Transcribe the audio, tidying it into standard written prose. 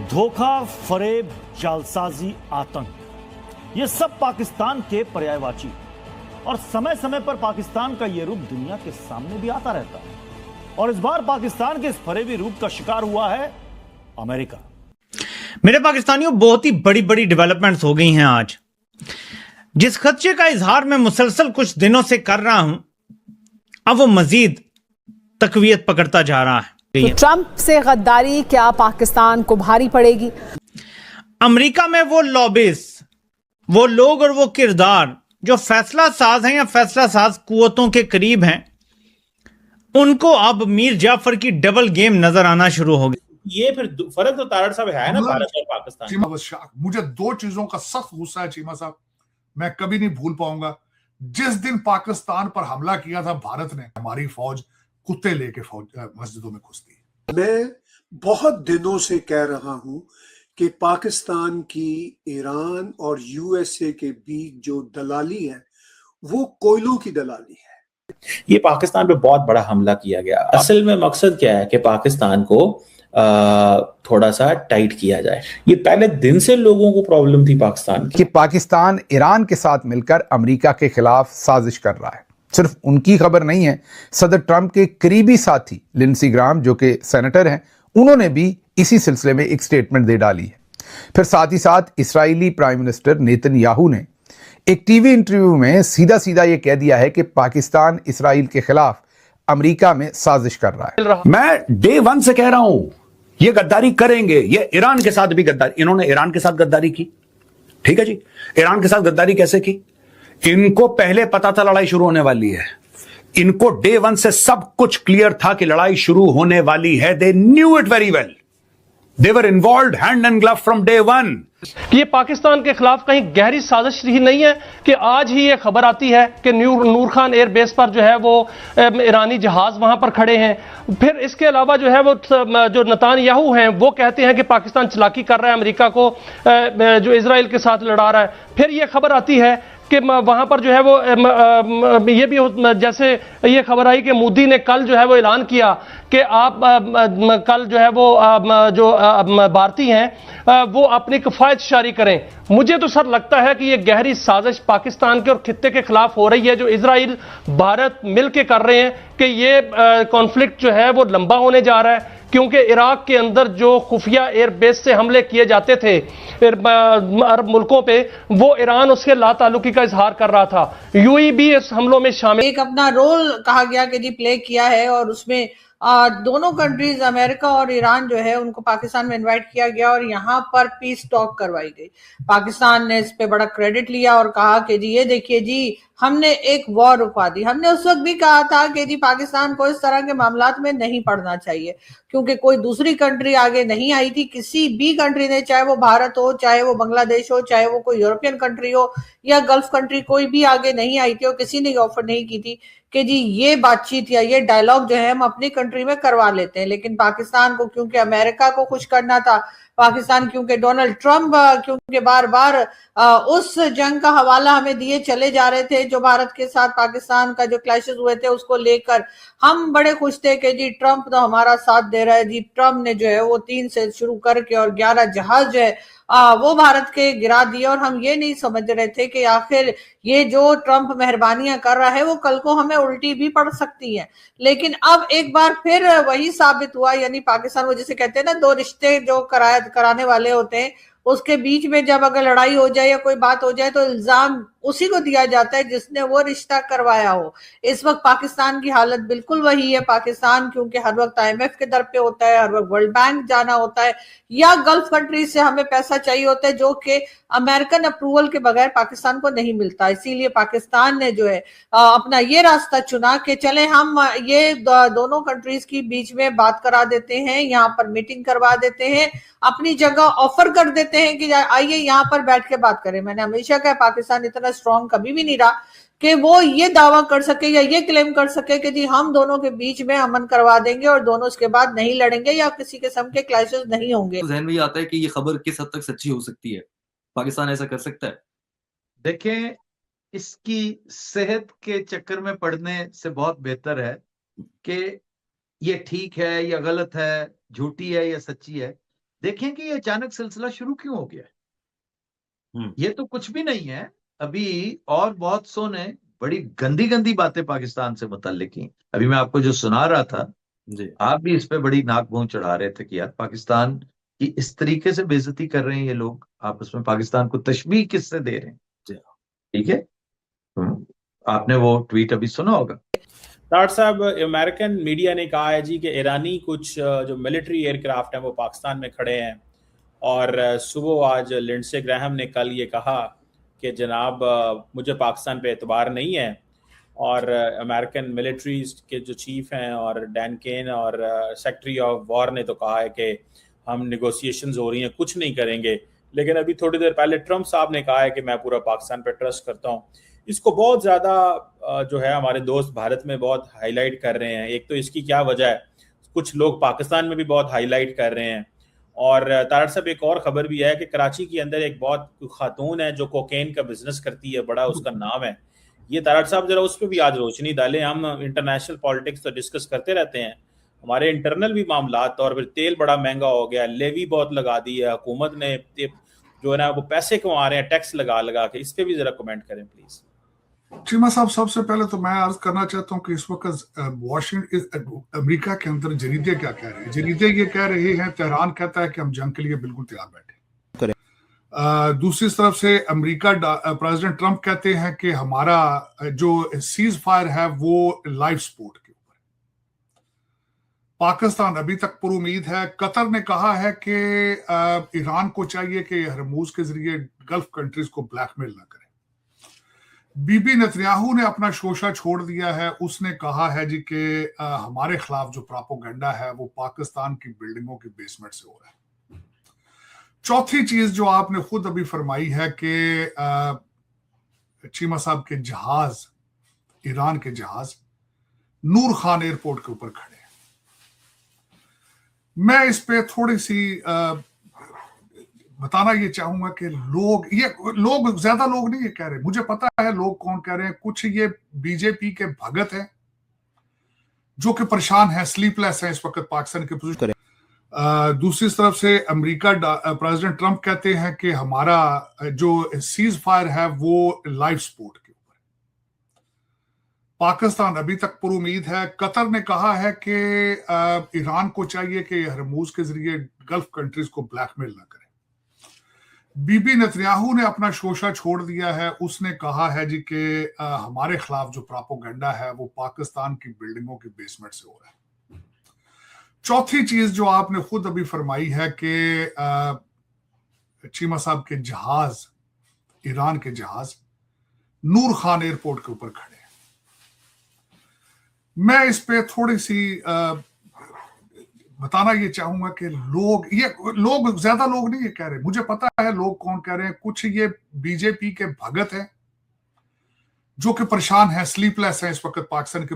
धोखा, फरेब, जालसाजी, आतंक, ये सब पाकिस्तान के पर्यायवाची और समय समय पर पाकिस्तान का यह रूप दुनिया के सामने भी आता रहता है। और इस बार पाकिस्तान के इस फरेबी रूप का शिकार हुआ है अमेरिका। मेरे पाकिस्तानियों, बहुत ही बड़ी बड़ी डेवलपमेंट्स हो गई हैं आज। जिस खदशे का इजहार मैं मुसलसल कुछ दिनों से कर रहा हूं, अब वो मजीद तकवीयत पकड़ता जा रहा है। तो ट्रंप से गद्दारी क्या पाकिस्तान को भारी पड़ेगी? अमेरिका में वो लॉबिस, वो लोग और वो किरदार जो फैसला साज हैं या फैसला साज कुव्वतों के करीब हैं, उनको अब मीर जाफर की डबल गेम नजर आना शुरू हो गई। ये फिर फर्क तो तारड़ साहब है ना भारत और पाकिस्तान। मुझे दो चीजों का सख्त गुस्सा है चीमा साहब, मैं कभी नहीं भूल पाऊंगा। जिस दिन पाकिस्तान पर हमला किया था भारत ने, हमारी फौज कुत्ते लेके मस्जिदों में घुसती है। मैं बहुत दिनों से कह रहा हूं कि पाकिस्तान की ईरान और यूएसए के बीच जो दलाली है वो कोयलों की दलाली है। ये पाकिस्तान पे बहुत बड़ा हमला किया गया। असल में मकसद क्या है कि पाकिस्तान को थोड़ा सा टाइट किया जाए। ये पहले दिन से लोगों को प्रॉब्लम थी पाकिस्तान कि पाकिस्तान ईरान के साथ मिलकर अमेरिका के खिलाफ साजिश कर रहा है। सिर्फ उनकी खबर नहीं है, सदर ट्रंप के करीबी साथी लिंडसे ग्राहम जो कि सेनेटर हैं, उन्होंने भी इसी सिलसिले में एक स्टेटमेंट दे डाली है। फिर साथ ही साथ इस्राएली प्राइम मिनिस्टर नेतन्याहू ने एक टीवी इंटरव्यू में सीधा सीधा ये कह दिया है कि पाकिस्तान इस्राइल के खिलाफ अमेरिका में साजिश कर रहा है। मैं डे वन से कह रहा हूं ये गद्दारी करेंगे। ये ईरान के साथ भी गद्दारी, इन्होंने ईरान के साथ गद्दारी की। ठीक है जी, ईरान के साथ गद्दारी कैसे की? इनको पहले पता था लड़ाई शुरू होने वाली है। इनको डे वन से सब कुछ क्लियर था कि लड़ाई शुरू होने वाली है। They knew it very well. They were involved hand and glove from day one. ये पाकिस्तान के खिलाफ कहीं गहरी साजिश ही नहीं है कि आज ही ये खबर आती है कि नूर खान एयरबेस पर जो है वो ईरानी जहाज वहां पर खड़े हैं। फिर इसके अलावा जो है वो जो नेतन्याहू हैं वो कहते हैं कि पाकिस्तान चालाकी कर रहा है, अमेरिका को जो इजराइल के साथ लड़ा रहा है। फिर ये खबर आती है कि वहां पर जो है वो ये भी जैसे ये खबर आई कि मोदी ने कल जो है वो ऐलान किया कि आप कल जो है वो जो भारतीय हैं वो अपनी किफायत जारी करें। मुझे तो सर लगता है कि ये गहरी साजिश पाकिस्तान के और खित्ते के खिलाफ हो रही है, जो इजराइल भारत मिलकर कर रहे हैं कि ये कॉन्फ्लिक्ट जो है वो लंबा होने जा रहा है। क्योंकि इराक के अंदर जो खुफिया एयरबेस से हमले किए जाते थे अरब मुल्कों पे, वो ईरान उसके लाताल्लुकी का इजहार कर रहा था। यूएई भी इस हमलों में शामिल एक अपना रोल कहा गया कि जी प्ले किया है, और उसमें दोनों कंट्रीज अमेरिका और ईरान जो है उनको पाकिस्तान में इनवाइट किया गया और यहाँ पर पीस टॉक करवाई गई। पाकिस्तान ने इस पे बड़ा क्रेडिट लिया और कहा कि जी ये देखिए जी हमने एक वॉर रुकवा दी। हमने उस वक्त भी कहा था कि जी पाकिस्तान को इस तरह के मामलात में नहीं पड़ना चाहिए, क्योंकि कोई दूसरी कंट्री आगे नहीं आई थी। किसी भी कंट्री ने, चाहे वो भारत हो, चाहे वो बांग्लादेश हो, चाहे वो कोई यूरोपियन कंट्री हो या गल्फ कंट्री, कोई भी आगे नहीं आई थी और किसी ने ऑफर नहीं की थी कि जी ये बातचीत या ये डायलॉग जो है हम अपनी कंट्री में करवा लेते हैं। लेकिन पाकिस्तान को क्योंकि अमेरिका को खुश करना था, पाकिस्तान क्योंकि डोनाल्ड ट्रंप क्योंकि बार बार उस जंग का हवाला हमें दिए चले जा रहे थे जो भारत के साथ पाकिस्तान का जो क्लैशेस हुए थे उसको लेकर हम बड़े खुश थे कि जी ट्रंप तो हमारा साथ दे रहा है। जी ट्रंप ने जो है वो 3 से शुरू करके और 11 जहाज जो है वो भारत के गिरा दिए, और हम ये नहीं समझ रहे थे कि आखिर ये जो ट्रंप मेहरबानियां कर रहा है वो कल को हमें उल्टी भी पड़ सकती है। लेकिन अब एक बार फिर वही साबित हुआ, यानी पाकिस्तान, वो जिसे कहते हैं ना, दो रिश्ते जो कराने वाले होते हैं, उसके बीच में जब अगर लड़ाई हो जाए या कोई बात हो जाए तो इल्जाम उसी को दिया जाता है जिसने वो रिश्ता करवाया हो। इस वक्त पाकिस्तान की हालत बिल्कुल वही है। पाकिस्तान क्योंकि हर वक्त IMF के दर पे होता है, हर वक्त वर्ल्ड बैंक जाना होता है या गल्फ कंट्रीज से हमें पैसा चाहिए होता है, जो कि अमेरिकन अप्रूवल के बगैर पाकिस्तान को नहीं मिलता। इसीलिए पाकिस्तान ने जो है अपना ये रास्ता चुना कि चले हम ये दोनों कंट्रीज की बीच में बात करा देते हैं, यहाँ पर मीटिंग करवा देते हैं, अपनी जगह ऑफर कर देते हैं कि आइए यहाँ पर बैठ के बात करें। मैंने हमेशा कहा पाकिस्तान इतना स्ट्रॉन्ग कभी भी नहीं रहा कि वो ये दावा कर सके या ये क्लेम कर सके कि जी हम दोनों के बीच में अमन करवा देंगे और दोनों इसके बाद नहीं लड़ेंगे या किसी किस्म के क्लैशेस नहीं होंगे। ज़हन में आता है कि ये खबर किस हद तक सच्ची हो सकती है। पाकिस्तान ऐसा कर सकता है? देखें, इसकी सेहत के चक्कर में पड़ने से बहुत बेहतर है कि ये ठीक है या गलत है, झूठी है या सच्ची है, देखें कि ये अचानक सिलसिला शुरू क्यों हो गया। ये तो कुछ भी नहीं है। अभी और बहुत सो ने बड़ी गंदी गंदी बातें पाकिस्तान से मुताल्लिक की। अभी मैं आपको जो सुना रहा था, आप भी इस पे बड़ी नाक भौं चढ़ा रहे थे कि यार पाकिस्तान की इस तरीके से बेइज्जती कर रहे हैं ये लोग, आपस में पाकिस्तान को तशबीह किससे दे रहे हैं। ठीक है, आपने वो ट्वीट अभी सुना होगा। तार साहब, अमेरिकन मीडिया ने कहा है जी कि ईरानी कुछ जो मिलिट्री एयरक्राफ्ट हैं वो पाकिस्तान में खड़े हैं, और सुबह आज लिंडसे ग्राहम ने कल ये कहा कि जनाब मुझे पाकिस्तान पे एतबार नहीं है, और अमेरिकन मिलिट्री के जो चीफ हैं और डैन केन और सेक्रेटरी ऑफ वॉर ने तो कहा है कि हम नेगोशिएशंस हो रही हैं, कुछ नहीं करेंगे। लेकिन अभी थोड़ी देर पहले ट्रंप साहब ने कहा है कि मैं पूरा पाकिस्तान पे ट्रस्ट करता हूँ। इसको बहुत ज़्यादा जो है हमारे दोस्त भारत में बहुत हाईलाइट कर रहे हैं। एक तो इसकी क्या वजह है, कुछ लोग पाकिस्तान में भी बहुत हाईलाइट कर रहे हैं। और तारड़ साहब, एक और खबर भी है कि कराची के अंदर एक बहुत खातून है जो कोकेन का बिजनेस करती है, बड़ा उसका नाम है। ये तारड़ साहब जरा उस पर भी आज रोशनी डालें। हम इंटरनेशनल पॉलिटिक्स तो डिस्कस करते रहते हैं, हमारे इंटरनल भी मामलात, और फिर तेल बड़ा महंगा हो गया, लेवी बहुत लगा दी है हुकूमत ने, जो है ना वो पैसे कमा रहे हैं टैक्स लगा लगा के। इस पर भी जरा कमेंट करें प्लीज। चीमा साहब, सबसे पहले तो मैं अर्ज करना चाहता हूं कि इस वक्त अमेरिका के अंदर जरीदे क्या कह रहे हैं। जरीदे ये कह रहे हैं, तेहरान कहता है कि हम जंग के लिए बिल्कुल तैयार बैठे। दूसरी तरफ से अमेरिका प्रेसिडेंट ट्रंप कहते हैं कि हमारा जो सीज फायर है वो लाइफ सपोर्ट के ऊपर। पाकिस्तान अभी तक पर उम्मीद है। कतर ने कहा है कि ईरान को चाहिए कि हरमूज के जरिए गल्फ कंट्रीज को ब्लैकमेल ना करे। बीबी नेतन्याहू ने अपना शोशा छोड़ दिया है। उसने कहा है जी कि हमारे खिलाफ जो प्रोपेगेंडा है वो पाकिस्तान की बिल्डिंगों की बेसमेंट से हो रहा है। चौथी चीज जो आपने खुद अभी फरमाई है कि चीमा साहब के जहाज, ईरान के जहाज नूर खान एयरपोर्ट के ऊपर खड़े हैं। मैं इस पे थोड़ी सी बताना ये चाहूंगा कि लोग ज्यादा लोग नहीं ये कह रहे, मुझे पता है लोग कौन कह रहे हैं। कुछ ये बीजेपी के भगत हैं जो कि परेशान है, स्लीपलेस है इस वक्त पाकिस्तान के पोजीशन। दूसरी तरफ से अमेरिका प्रेसिडेंट ट्रंप कहते हैं कि हमारा जो सीज फायर है वो लाइफ सपोर्ट के ऊपर। पाकिस्तान अभी तक पर उम्मीद है। कतर ने कहा है कि ईरान को चाहिए कि हरमूज के जरिए गल्फ कंट्रीज को ब्लैकमेल ना करे। बीबी नेतन्याहू ने अपना शोशा छोड़ दिया है। उसने कहा है जी कि हमारे खिलाफ जो प्रोपेगेंडा है वो पाकिस्तान की बिल्डिंगों की बेसमेंट से हो रहा है। चौथी चीज जो आपने खुद अभी फरमाई है कि चीमा साहब के जहाज, ईरान के जहाज नूर खान एयरपोर्ट के ऊपर खड़े हैं। मैं इस पे थोड़ी सी बताना ये चाहूंगा कि लोग ज्यादा लोग नहीं ये कह रहे, मुझे पता है लोग कौन कह रहे हैं। कुछ ये बीजेपी के भगत हैं जो कि परेशान है, स्लीपलेस है इस वक्त पाकिस्तान के